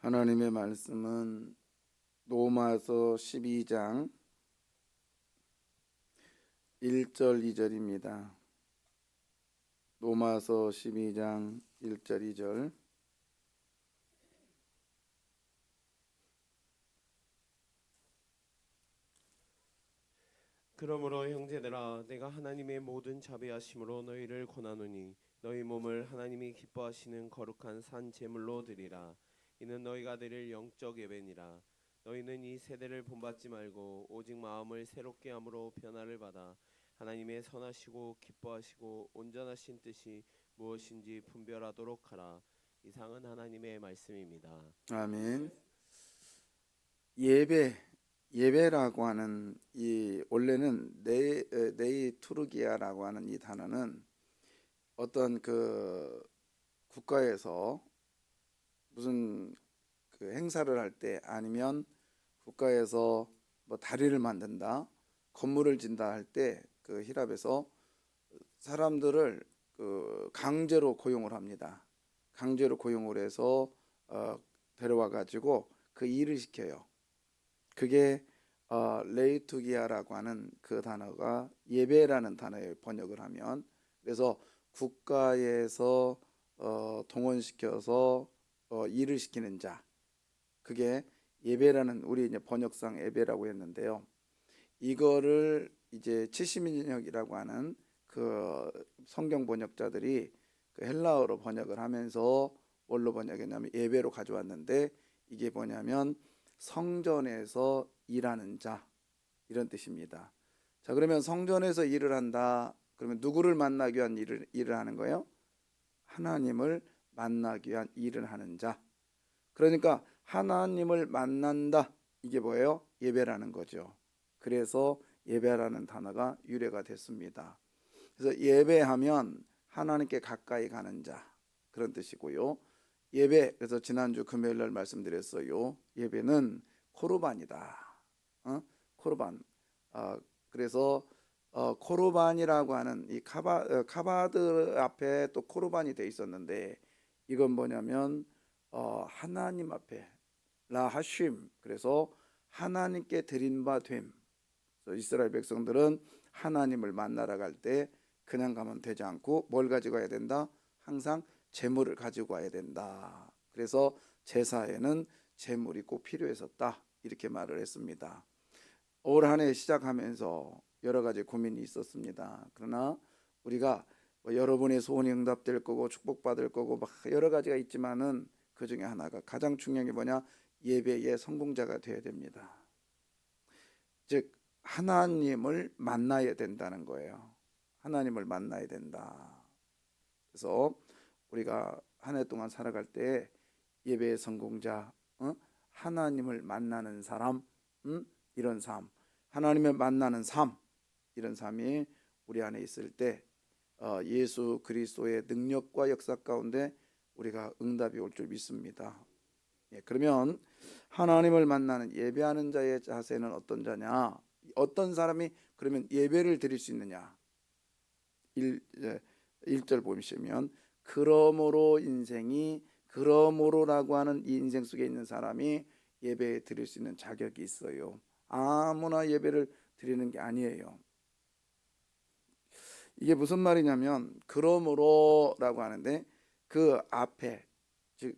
하나님의 말씀은 로마서 12장 1절 2절입니다. 로마서 12장 1절 2절. 그러므로 형제들아, 내가 하나님의 모든 자비하심으로 너희를 권하노니 너희 몸을 하나님이 기뻐하시는 거룩한 산 제물로 드리라. 이는 너희가 드릴 영적 예배니라. 너희는 이 세대를 본받지 말고 오직 마음을 새롭게 함으로 변화를 받아 하나님의 선하시고 기뻐하시고 온전하신 뜻이 무엇인지 분별하도록 하라. 이상은 하나님의 말씀입니다. 아멘. 예배라고 하는 이 원래는 네이투르기아라고 하는 이 단어는 어떤 그 국가에서 무슨 그 행사를 할 때, 아니면 국가에서 뭐 다리를 만든다, 건물을 진다 할 때 그 히랍에서 사람들을 그 강제로 고용을 합니다. 강제로 고용을 해서 데려와 가지고 그 일을 시켜요. 그게 레이투기아라고 하는 그 단어가 예배라는 단어에 번역을 하면, 그래서 국가에서 동원시켜서 일을 시키는 자, 그게 예배라는, 우리 이제 번역상 예배라고 했는데요. 이거를 이제 70인역이라고 하는 그 성경 번역자들이 그 헬라어로 번역을 하면서 뭘로 번역했냐면 예배로 가져왔는데, 이게 뭐냐면 성전에서 일하는 자, 이런 뜻입니다. 자, 그러면 성전에서 일을 한다. 그러면 누구를 만나기 위한 일을 하는 거예요? 하나님을 만나기 위한 일을 하는 자. 그러니까 하나님을 만난다. 이게 뭐예요? 예배라는 거죠. 그래서 예배라는 단어가 유래가 됐습니다. 그래서 예배하면 하나님께 가까이 가는 자, 그런 뜻이고요. 예배, 그래서 지난주 금요일 날 말씀드렸어요. 예배는 코르반이다. 코르반. 그래서 코르반이라고 하는 이 카바드 앞에 또 코르반이 돼 있었는데, 이건 뭐냐면 하나님 앞에 라하쉼, 그래서 하나님께 드린 바 됨. 그래서 이스라엘 백성들은 하나님을 만나러 갈 때 그냥 가면 되지 않고 뭘 가지고 가야 된다? 항상 제물을 가지고 와야 된다. 그래서 제사에는 제물이 꼭 필요했었다, 이렇게 말을 했습니다. 올 한 해 시작하면서 여러 가지 고민이 있었습니다. 그러나 우리가 뭐 여러분의 소원이 응답될 거고 축복받을 거고 막 여러 가지가 있지만은, 그 중에 하나가 가장 중요한 게 뭐냐? 예배의 성공자가 되어야 됩니다. 즉 하나님을 만나야 된다는 거예요. 하나님을 만나야 된다. 그래서 우리가 한 해 동안 살아갈 때 예배의 성공자, 하나님을 만나는 사람, 이런 삶, 하나님을 만나는 삶, 이런 삶이 우리 안에 있을 때 예수 그리스도의 능력과 역사 가운데 우리가 응답이 올 줄 믿습니다. 예, 그러면 하나님을 만나는 예배하는 자의 자세는 어떤 자냐? 어떤 사람이 그러면 예배를 드릴 수 있느냐? 1절 보시면, 그러므로 인생이, 그러므로라고 하는 이 인생 속에 있는 사람이 예배 드릴 수 있는 자격이 있어요. 아무나 예배를 드리는 게 아니에요. 이게 무슨 말이냐면, 그러므로라고 하는데 그 앞에, 즉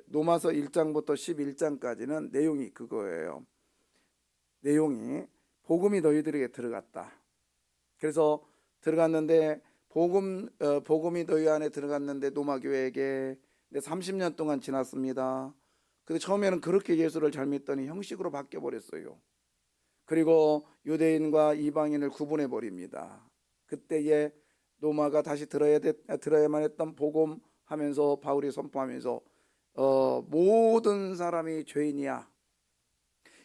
로마서 1장부터 11장까지는 내용이 그거예요. 내용이 복음이 너희들에게 들어갔다. 그래서 들어갔는데 복음이 너희 안에 들어갔는데, 로마 교회에게. 근데 30년 동안 지났습니다. 근데 처음에는 그렇게 예수를 잘 믿더니 형식으로 바뀌어 버렸어요. 그리고 유대인과 이방인을 구분해 버립니다. 그때에 로마가 다시 들어야만 했던 복음 하면서 바울이 선포하면서 모든 사람이 죄인이야.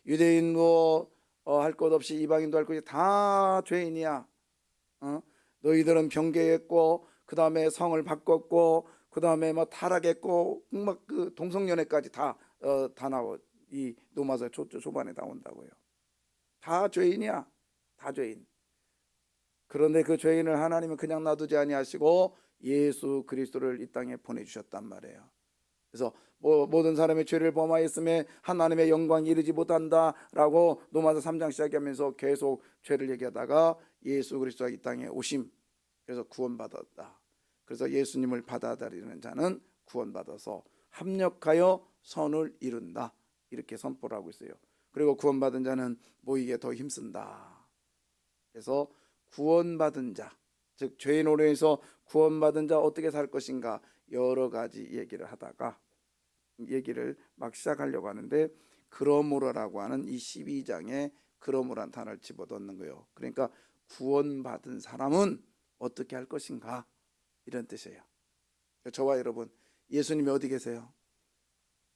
유대인도 할 것 없이 이방인도 할 것 없이 다 죄인이야. 너희들은 변개했고 그 다음에 성을 바꿨고 그 다음에 뭐 타락했고 막 그 동성연애까지 다 나와. 이 로마서 초반에 나온다고요. 다 죄인이야. 다 죄인. 그런데 그 죄인을 하나님은 그냥 놔두지 아니하시고 예수 그리스도를 이 땅에 보내주셨단 말이에요. 그래서 모든 사람의 죄를 범하였음에 하나님의 영광이 이르지 못한다라고 로마서 3장 시작하면서 계속 죄를 얘기하다가 예수 그리스도가 이 땅에 오심, 그래서 구원받았다. 그래서 예수님을 받아들이는 자는 구원받아서 합력하여 선을 이룬다, 이렇게 선포를 하고 있어요. 그리고 구원받은 자는 모이기에 더 힘쓴다. 그래서 구원받은 자, 즉 죄의 노래에서 구원받은 자 어떻게 살 것인가 여러 가지 얘기를 하다가 얘기를 막 시작하려고 하는데, 그러므로라고 하는 이 12장에 그러므로란 단어를 집어넣는 거예요. 그러니까 구원받은 사람은 어떻게 할 것인가, 이런 뜻이에요. 저와 여러분, 예수님이 어디 계세요?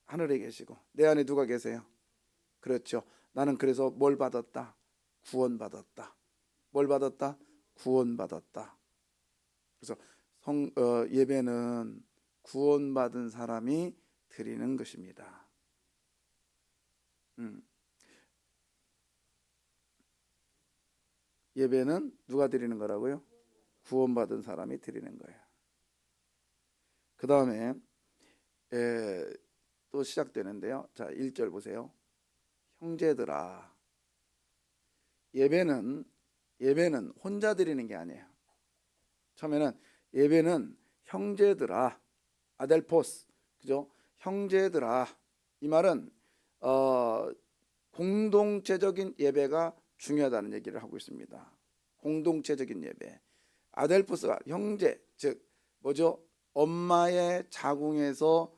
하늘에 계시고 내 안에 누가 계세요? 그렇죠. 나는 그래서 뭘 받았다? 구원받았다. 뭘 받았다? 구원받았다. 그래서 예배는 구원받은 사람이 드리는 것입니다. 예배는 누가 드리는 거라고요? 구원받은 사람이 드리는 거예요. 그 다음에 또 시작되는데요. 자, 1절 보세요. 형제들아. 예배는 혼자 드리는 게 아니에요. 처음에는 예배는 형제들아, 아델포스, 그죠? 형제들아, 이 말은 공동체적인 예배가 중요하다는 얘기를 하고 있습니다. 공동체적인 예배. 아델포스가 형제, 즉 뭐죠? 엄마의 자궁에서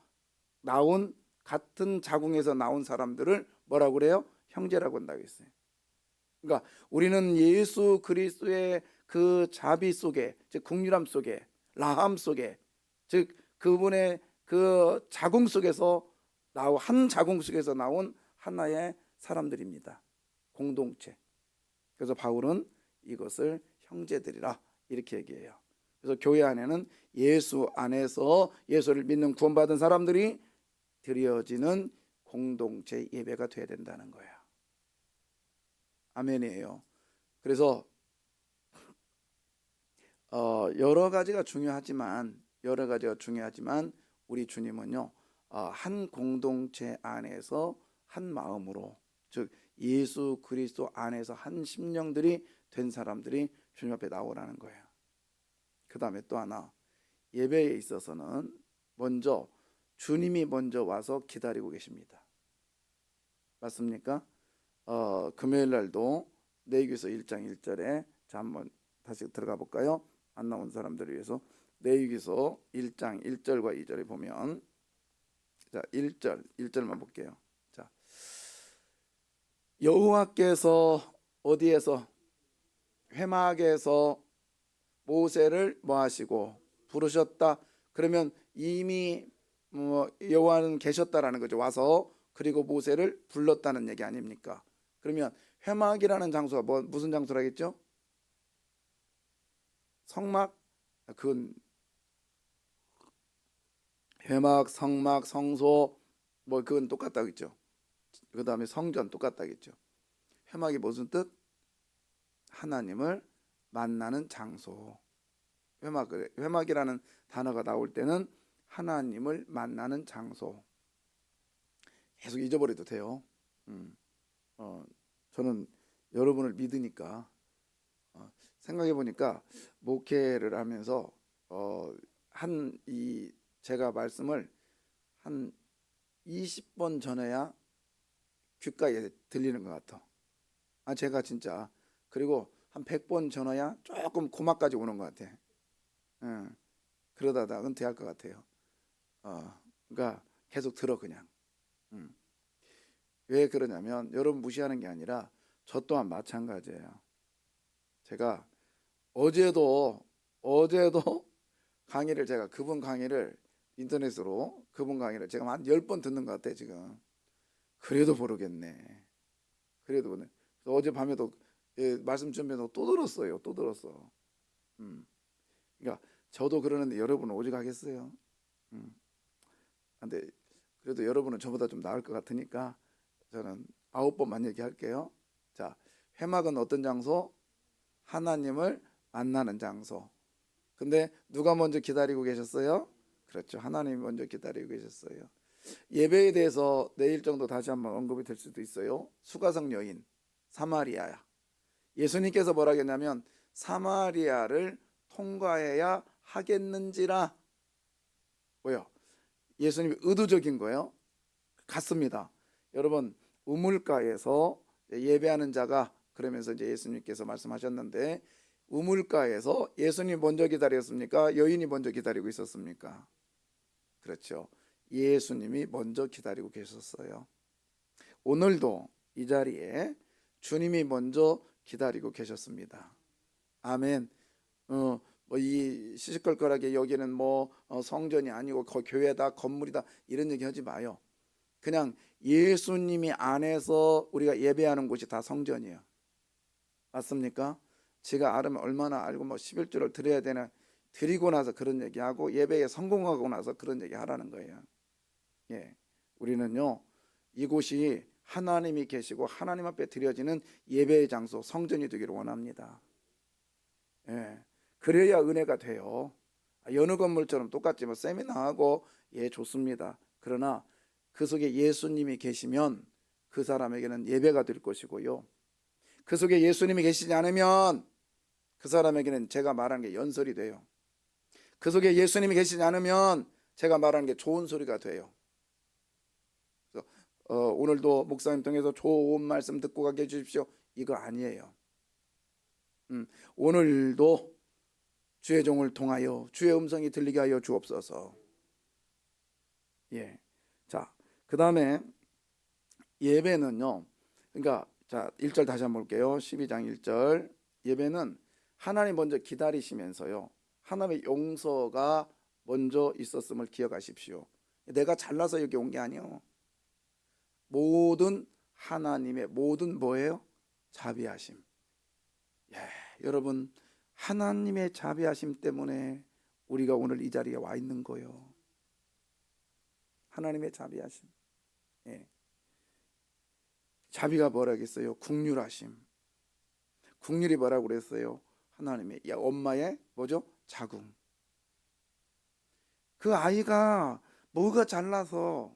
나온, 같은 자궁에서 나온 사람들을 뭐라고 그래요? 형제라고 한다고 했어요. 그러니까 우리는 예수 그리스도의 그 자비 속에, 즉 국률함 속에, 라함 속에, 즉 그분의 그 자궁 속에서 한 자궁 속에서 나온 하나의 사람들입니다. 공동체. 그래서 바울은 이것을 형제들이라 이렇게 얘기해요. 그래서 교회 안에는 예수 안에서 예수를 믿는 구원받은 사람들이 드려지는 공동체 예배가 돼야 된다는 거예요. 아멘이에요. 그래서 여러 가지가 중요하지만 우리 주님은요, 한 공동체 안에서 한 마음으로, 즉 예수 그리스도 안에서 한 심령들이 된 사람들이 주님 앞에 나오라는 거예요. 그 다음에 또 하나, 예배에 있어서는 먼저 주님이 먼저 와서 기다리고 계십니다. 맞습니까? 금요일 날도 레위기서 1장 1절에 자 한번 다시 들어가 볼까요? 안 나온 사람들을 위해서 레위기서 1장 1절과 2절에 보면, 자 1절만 볼게요. 자, 여호와께서 어디에서? 회막에서 모세를 뭐 하시고 부르셨다. 그러면 이미 여호와는 계셨다라는 거죠. 와서 그리고 모세를 불렀다는 얘기 아닙니까? 그러면 회막이라는 장소가 무슨 장소라겠죠? 성막, 그건 회막, 성막, 성소, 그건 똑같다겠죠. 그 다음에 성전 똑같다겠죠. 회막이 무슨 뜻? 하나님을 만나는 장소. 회막이라는 단어가 나올 때는 하나님을 만나는 장소. 계속 잊어버려도 돼요. 저는 여러분을 믿으니까, 생각해 보니까 목회를 하면서 제가 말씀을 한 20번 전에야 귓가에 들리는 것 같아. 제가 진짜. 그리고 한 100번 전화야 조금 고막까지 오는 것 같아. 그러다가 은퇴할 것 같아요. 그러니까 계속 들어 그냥. 왜 그러냐면 여러분 무시하는 게 아니라 저 또한 마찬가지예요. 제가 어제도 강의를, 제가 그분 강의를 인터넷으로, 그분 강의를 제가 한 10번 듣는 것 같아 지금. 그래도 모르겠네. 어젯밤에도 말씀 준비해서 또 들었어요. 또 들었어. 그러니까 저도 그러는데 여러분은 오직 하겠어요? 근데 그래도 여러분은 저보다 좀 나을 것 같으니까 저는 9번만 얘기할게요. 자, 회막은 어떤 장소? 하나님을 만나는 장소. 근데 누가 먼저 기다리고 계셨어요? 그렇죠. 하나님이 먼저 기다리고 계셨어요. 예배에 대해서 내일 정도 다시 한번 언급이 될 수도 있어요. 수가성 여인 사마리아야. 예수님께서 뭐라 했냐면 사마리아를 통과해야 하겠는지라. 뭐요? 예수님이 의도적인 거예요. 같습니다. 여러분 우물가에서 예배하는 자가 그러면서 이제 예수님께서 말씀하셨는데 우물가에서 예수님 먼저 기다렸습니까? 여인이 먼저 기다리고 있었습니까? 그렇죠. 예수님이 먼저 기다리고 계셨어요. 오늘도 이 자리에 주님이 먼저 기다리고 계셨습니다. 아멘. 이 시시껄껄하게 여기는 성전이 아니고 교회다 건물이다 이런 얘기 하지 마요. 그냥 예수님이 안에서 우리가 예배하는 곳이 다 성전이에요. 맞습니까? 지가 알면 얼마나 알고 11조를 드려야 되나 드리고 나서 그런 얘기하고 예배에 성공하고 나서 그런 얘기 하라는 거예요. 예, 우리는요 이곳이 하나님이 계시고 하나님 앞에 드려지는 예배의 장소 성전이 되기를 원합니다. 예, 그래야 은혜가 돼요. 여느 건물처럼 똑같지 세미나하고 좋습니다. 그러나 그 속에 예수님이 계시면 그 사람에게는 예배가 될 것이고요. 그 속에 예수님이 계시지 않으면 그 사람에게는 제가 말하는 게 연설이 돼요. 그 속에 예수님이 계시지 않으면 제가 말하는 게 좋은 소리가 돼요. 그래서 오늘도 목사님 통해서 좋은 말씀 듣고 가게 해주십시오. 이거 아니에요. 오늘도 주의 종을 통하여 주의 음성이 들리게 하여 주옵소서. 예. 자, 그 다음에 예배는요. 그러니까 자 1절 다시 한번 볼게요. 12장 1절 예배는 하나님 먼저 기다리시면서요. 하나님의 용서가 먼저 있었음을 기억하십시오. 내가 잘나서 여기 온 게 아니에요. 모든 하나님의 모든 뭐예요? 자비하심. 예, 여러분 하나님의 자비하심 때문에 우리가 오늘 이 자리에 와 있는 거예요. 하나님의 자비하심. 예. 자비가 뭐라겠어요? 국률하심. 국률이 뭐라고 그랬어요? 하나님의 엄마의 뭐죠? 자궁. 그 아이가 뭐가 잘나서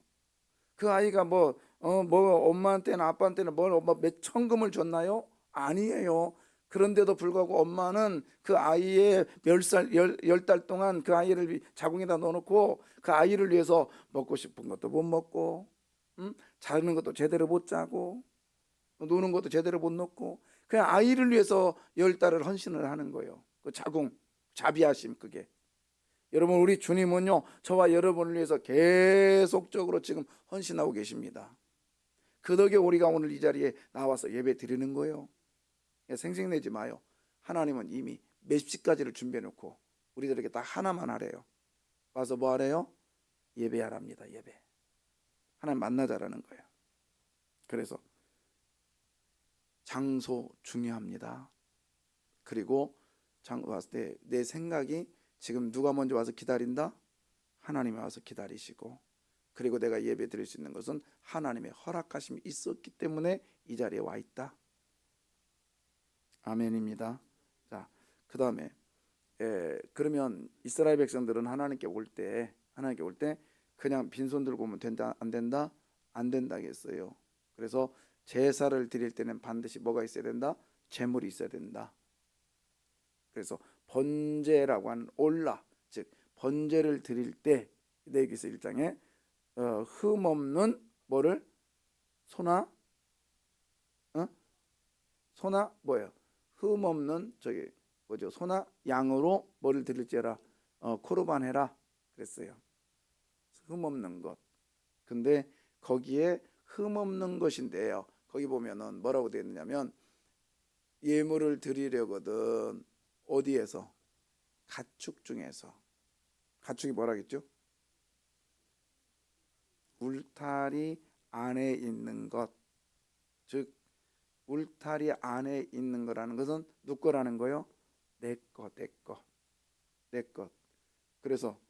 그 아이가 엄마한테는 아빠한테는 몇 천금을 줬나요? 아니에요. 그런데도 불구하고 엄마는 그 아이의 열 달 동안 그 아이를 자궁에다 넣어놓고 그 아이를 위해서 먹고 싶은 것도 못 먹고 자는 것도 제대로 못 자고 노는 것도 제대로 못 놓고 그냥 아이를 위해서 10달을 헌신을 하는 거예요. 그 자궁 자비하심 그게. 여러분 우리 주님은요 저와 여러분을 위해서 계속적으로 지금 헌신하고 계십니다. 그 덕에 우리가 오늘 이 자리에 나와서 예배 드리는 거예요. 생색내지 마요. 하나님은 이미 몇십 가지를 준비해 놓고 우리들에게 딱 하나만 하래요. 와서 뭐 하래요? 예배하랍니다. 예배. 하나님 만나자라는 거예요. 그래서 장소 중요합니다. 그리고 왔을 때 내 생각이 지금 누가 먼저 와서 기다린다? 하나님이 와서 기다리시고 그리고 내가 예배 드릴 수 있는 것은 하나님의 허락하심이 있었기 때문에 이 자리에 와 있다. 아멘입니다. 자, 그 다음에 그러면 이스라엘 백성들은 하나님께 올 때 그냥 빈손 들고 오면 된다 안 된다? 안 된다겠어요. 그래서 제사를 드릴 때는 반드시 뭐가 있어야 된다? 제물이 있어야 된다. 그래서 번제라고 하는 올라 즉 번제를 드릴 때 레위기서 1장에 흠 없는 뭐를 소나 소나 뭐예요? 흠 없는 소나 양으로 뭐를 드릴지어라 코르반 해라 그랬어요. 흠 없는 것. 근데 거기에 흠 없는 것인데요. 거기 보면은 뭐라고 되어 있느냐면 예물을 드리려거든 어디에서? 가축 중에서. 가축이 뭐라겠죠? 울타리 안에 있는 것. 즉 울타리 안에 있는 거라는 것은 누구 거라는 거요? 내 것. 그래서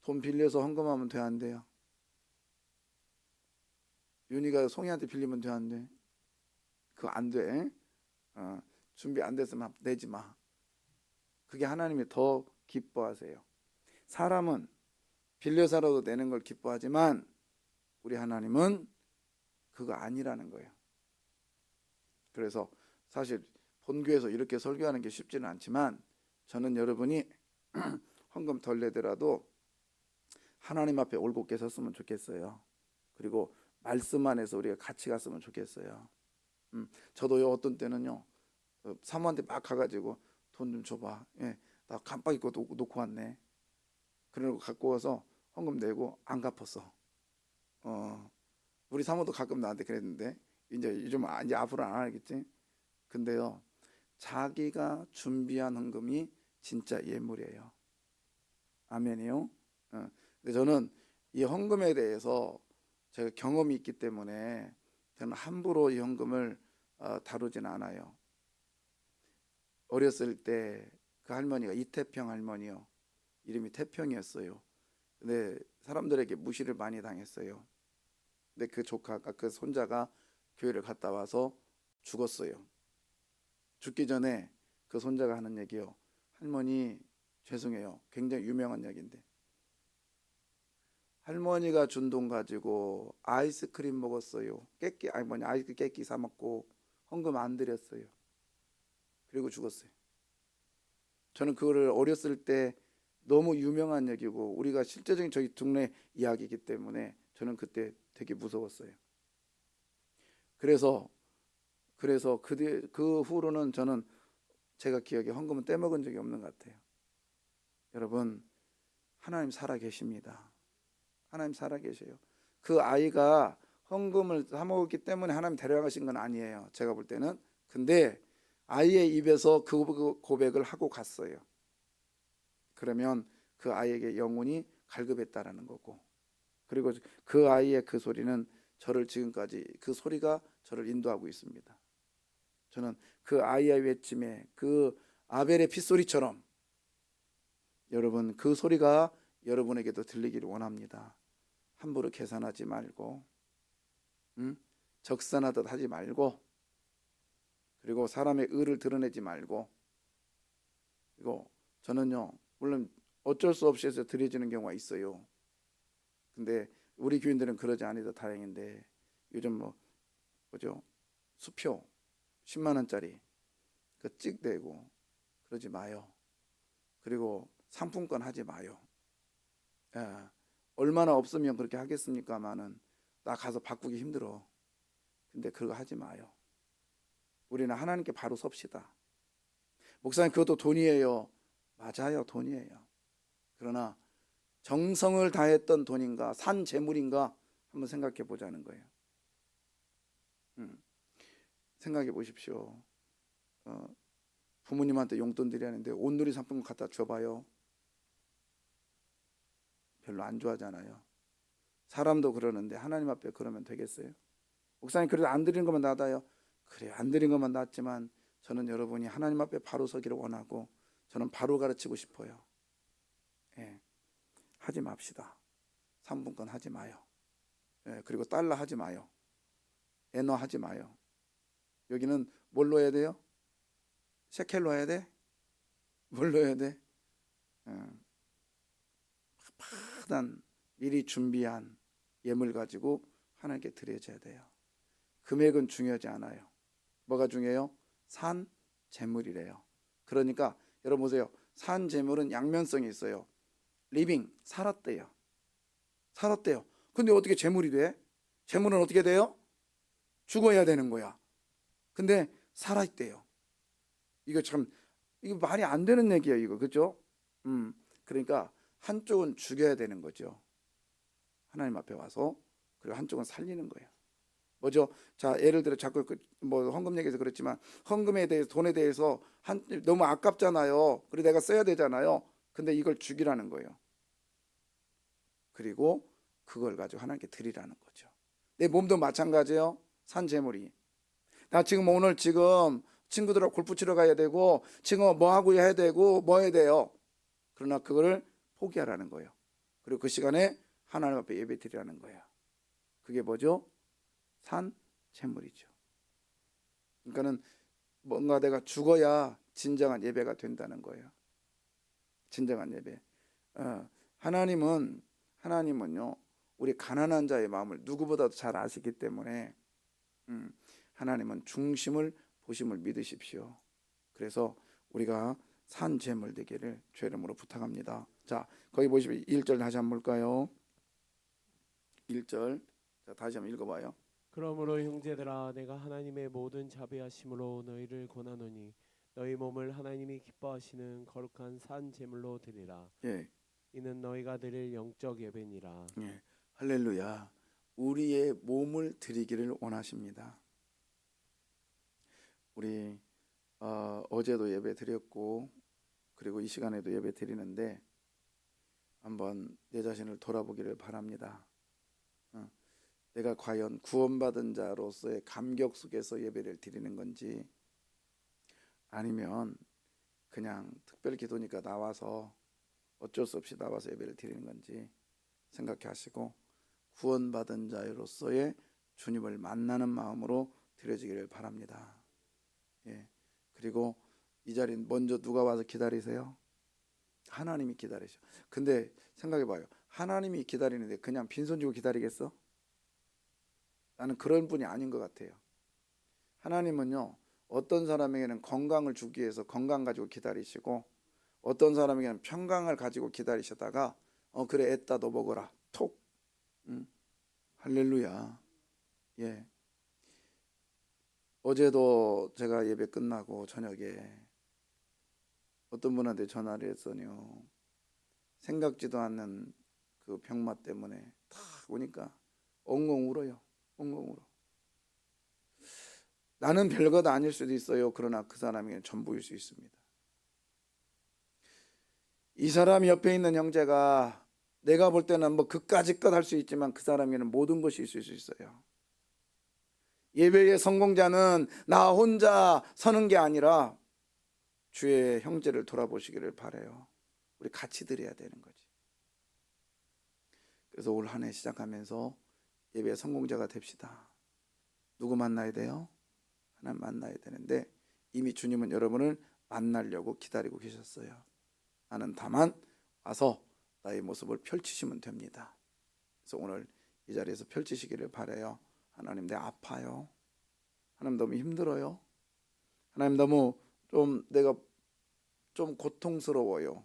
돈 빌려서 헌금하면 돼 안 돼요? 윤희가 송이한테 빌리면 돼 안 돼? 그거 안 돼. 준비 안 됐으면 내지 마. 그게 하나님이 더 기뻐하세요. 사람은 빌려서라도 내는 걸 기뻐하지만 우리 하나님은 그거 아니라는 거예요. 그래서 사실 본교에서 이렇게 설교하는 게 쉽지는 않지만 저는 여러분이 헌금 덜 내더라도 하나님 앞에 올곧게 섰으면 좋겠어요. 그리고 말씀 안에서 우리가 같이 갔으면 좋겠어요. 저도요 어떤 때는요 사모한테 막 가가지고 돈 좀 줘봐. 예, 나 깜빡 잊고 놓고 왔네. 그러고 갖고 와서 헌금 내고 안 갚았어. 우리 사모도 가끔 나한테 그랬는데 이제 앞으로 안 하겠지. 근데요 자기가 준비한 헌금이 진짜 예물이에요. 아멘이요. 근데 저는 이 헌금에 대해서 제가 경험이 있기 때문에 저는 함부로 이 헌금을 다루진 않아요. 어렸을 때 그 할머니가 이태평 할머니요. 이름이 태평이었어요. 근데 사람들에게 무시를 많이 당했어요. 근데 그 조카가 그 손자가 교회를 갔다 와서 죽었어요. 죽기 전에 그 손자가 하는 얘기요. 할머니 죄송해요. 굉장히 유명한 얘기인데 할머니가 준 돈 가지고 아이스크림 먹었어요. 아이스 깨끼 사 먹고 헌금 안 드렸어요. 그리고 죽었어요. 저는 그거를 어렸을 때 너무 유명한 얘기고 우리가 실제적인 저희 동네 이야기이기 때문에 저는 그때 되게 무서웠어요. 그래서 그 후로는 저는 제가 기억에 헌금은 떼먹은 적이 없는 것 같아요. 여러분 하나님 살아 계십니다. 하나님 살아 계셔요. 그 아이가 헌금을 사 먹었기 때문에 하나님 데려가신 건 아니에요. 제가 볼 때는. 근데 아이의 입에서 그 고백을 하고 갔어요. 그러면 그 아이에게 영혼이 갈급했다라는 거고, 그리고 그 아이의 그 소리는 저를 지금까지 그 소리가 저를 인도하고 있습니다. 저는 그 아이의 외침에 그 아벨의 핏소리처럼 여러분 그 소리가 여러분에게도 들리기를 원합니다. 함부로 계산하지 말고 적산하듯 하지 말고, 그리고 사람의 의를 드러내지 말고, 그리고 저는요 물론 어쩔 수 없이 해서 드려지는 경우가 있어요. 근데 우리 교인들은 그러지 않아서 다행인데 요즘 뭐죠 수표 10만 원짜리 그 찍대고 그러지 마요. 그리고 상품권 하지 마요. 예, 얼마나 없으면 그렇게 하겠습니까마는 나 가서 바꾸기 힘들어. 근데 그거 하지 마요. 우리는 하나님께 바로 섭시다. 목사님 그것도 돈이에요. 맞아요, 돈이에요. 그러나 정성을 다했던 돈인가 산 재물인가 한번 생각해 보자는 거예요. 생각해 보십시오. 부모님한테 용돈 드리는데 온누리 상품권 갖다 줘봐요. 별로 안 좋아하잖아요. 사람도 그러는데 하나님 앞에 그러면 되겠어요? 목사님 그래도 안 드리는 것만 낫아요. 그래 안 드리는 것만 낫지만 저는 여러분이 하나님 앞에 바로 서기를 원하고 저는 바로 가르치고 싶어요. 예, 하지 맙시다. 상품권 하지 마요. 예, 그리고 달러 하지 마요. 엔화 하지 마요. 여기는 뭘로 해야 돼요? 셰켈로 해야 돼? 뭘로 해야 돼? 파단 미리 준비한 예물 가지고 하나님께 드려져야 돼요. 금액은 중요하지 않아요. 뭐가 중요해요? 산 재물이래요. 그러니까 여러분 보세요. 산 재물은 양면성이 있어요. 리빙 살았대요. 살았대요. 근데 어떻게 재물이 돼? 재물은 어떻게 돼요? 죽어야 되는 거야. 근데 살아있대요. 이거 말이 안 되는 얘기예요, 이거. 그죠? 그러니까 한쪽은 죽여야 되는 거죠. 하나님 앞에 와서. 그리고 한쪽은 살리는 거예요. 뭐죠? 자, 예를 들어 자꾸 헌금 얘기해서 그렇지만 헌금에 대해서 돈에 대해서 너무 아깝잖아요. 그리고 내가 써야 되잖아요. 근데 이걸 죽이라는 거예요. 그리고 그걸 가지고 하나님께 드리라는 거죠. 내 몸도 마찬가지예요. 산 재물이. 나 오늘 친구들하고 골프 치러 가야 되고 지금 뭐 하고 해야 되고 뭐 해야 돼요. 그러나 그거를 포기하라는 거예요. 그리고 그 시간에 하나님 앞에 예배 드리라는 거예요. 그게 뭐죠? 산 재물이죠. 그러니까는 뭔가 내가 죽어야 진정한 예배가 된다는 거예요. 진정한 예배. 하나님은 하나님은요 우리 가난한 자의 마음을 누구보다도 잘 아시기 때문에 하나님은 중심을 보심을 믿으십시오. 그래서 우리가 산 제물 되기를 주의 이름으로 부탁합니다. 자, 거기 보시면 1절 다시 한번 볼까요? 1절 자, 다시 한번 읽어봐요. 그러므로 형제들아 내가 하나님의 모든 자비하심으로 너희를 권하노니 너희 몸을 하나님이 기뻐하시는 거룩한 산 제물로 드리라. 예, 이는 너희가 드릴 영적 예배니라. 예, 할렐루야. 우리의 몸을 드리기를 원하십니다. 우리 어제도 예배 드렸고 그리고 이 시간에도 예배 드리는데 한번 내 자신을 돌아보기를 바랍니다. 내가 과연 구원받은 자로서의 감격 속에서 예배를 드리는 건지 아니면 그냥 특별 기도니까 나와서 어쩔 수 없이 나와서 예배를 드리는 건지 생각해 하시고 구원받은 자로서의 주님을 만나는 마음으로 드려지기를 바랍니다. 예. 그리고 이 자리에 먼저 누가 와서 기다리세요? 하나님이 기다리셔. 근데 생각해 봐요. 하나님이 기다리는데 그냥 빈손 주고 기다리겠어? 나는 그런 분이 아닌 것 같아요. 하나님은요 어떤 사람에게는 건강을 주기 위해서 건강 가지고 기다리시고 어떤 사람에게는 평강을 가지고 기다리시다가 그래 애따 너 먹어라 톡. 할렐루야. 예. 어제도 제가 예배 끝나고 저녁에 어떤 분한테 전화를 했더니요 생각지도 않는 그 병마 때문에 탁 오니까 엉엉 울어요. 엉엉 울어. 나는 별것 아닐 수도 있어요. 그러나 그 사람에게는 전부일 수 있습니다. 이 사람 옆에 있는 형제가 내가 볼 때는 뭐 그까짓 것 할 수 있지만 그 사람에게는 모든 것이 있을 수 있어요. 예배의 성공자는 나 혼자 서는 게 아니라 주의 형제를 돌아보시기를 바라요. 우리 같이 드려야 되는 거지. 그래서 올 한 해 시작하면서 예배의 성공자가 됩시다. 누구 만나야 돼요? 하나님 만나야 되는데 이미 주님은 여러분을 만나려고 기다리고 계셨어요. 나는 다만 와서 나의 모습을 펼치시면 됩니다. 그래서 오늘 이 자리에서 펼치시기를 바라요. 하나님 내 아파요. 하나님 너무 힘들어요. 하나님 너무 내가 좀 고통스러워요.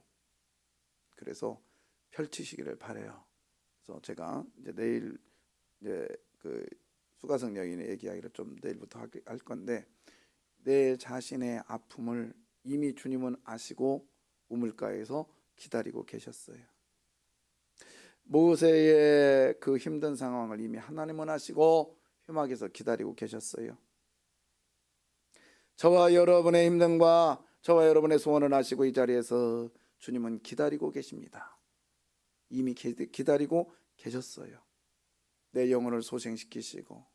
그래서 펼치시기를 바라요. 그래서 제가 이제 내일 이제 그 수가성 여인의 얘기하기를 좀 내일부터 할 건데 내 자신의 아픔을 이미 주님은 아시고 우물가에서 기다리고 계셨어요. 모세의 그 힘든 상황을 이미 하나님은 아시고 휴막에서 기다리고 계셨어요. 저와 여러분의 힘듦과 저와 여러분의 소원을 아시고 이 자리에서 주님은 기다리고 계십니다. 이미 기다리고 계셨어요. 내 영혼을 소생시키시고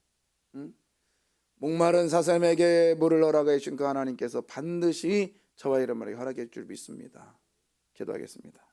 목마른 사슴에게 물을 허락해 주신 그 하나님께서 반드시 저와 여러분에게 허락해 줄 믿습니다. 기도하겠습니다.